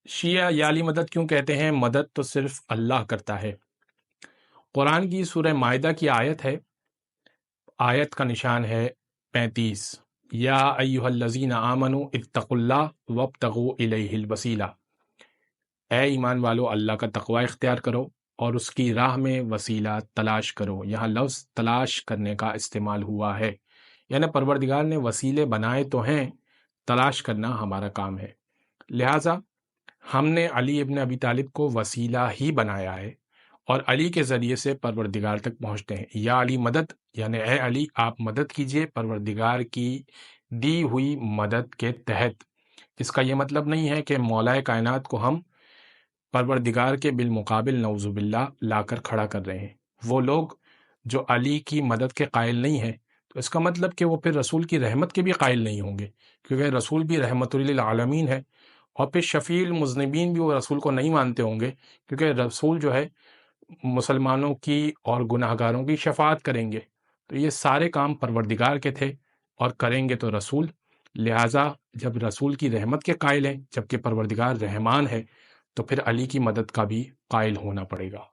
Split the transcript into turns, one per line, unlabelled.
شیعہ یا علی مدد کیوں کہتے ہیں؟ مدد تو صرف اللہ کرتا ہے۔ قرآن کی سورہ مائدہ کی آیت ہے، آیت کا نشان ہے 35، یا ایھا الذین آمنوا اتقوا اللہ وابتغوا الیہ الوسیلہ، اے ایمان والو اللہ کا تقوی اختیار کرو اور اس کی راہ میں وسیلہ تلاش کرو۔ یہاں لفظ تلاش کرنے کا استعمال ہوا ہے، یعنی پروردگار نے وسیلے بنائے تو ہیں، تلاش کرنا ہمارا کام ہے۔ لہٰذا ہم نے علی ابن ابی طالب کو وسیلہ ہی بنایا ہے اور علی کے ذریعے سے پروردگار تک پہنچتے ہیں۔ یا علی مدد، یعنی اے علی آپ مدد کیجئے پروردگار کی دی ہوئی مدد کے تحت۔ اس کا یہ مطلب نہیں ہے کہ مولا کائنات کو ہم پروردگار کے بالمقابل نعوذ باللہ لا کر کھڑا کر رہے ہیں۔ وہ لوگ جو علی کی مدد کے قائل نہیں ہیں، تو اس کا مطلب کہ وہ پھر رسول کی رحمت کے بھی قائل نہیں ہوں گے، کیونکہ رسول بھی رحمت للعالمین ہے، اور پھر شفیع المذنبین بھی وہ رسول کو نہیں مانتے ہوں گے، کیونکہ رسول جو ہے مسلمانوں کی اور گناہ گاروں کی شفاعت کریں گے۔ تو یہ سارے کام پروردگار کے تھے اور کریں گے تو رسول۔ لہٰذا جب رسول کی رحمت کے قائل ہیں، جبکہ پروردگار رحمان ہے، تو پھر علی کی مدد کا بھی قائل ہونا پڑے گا۔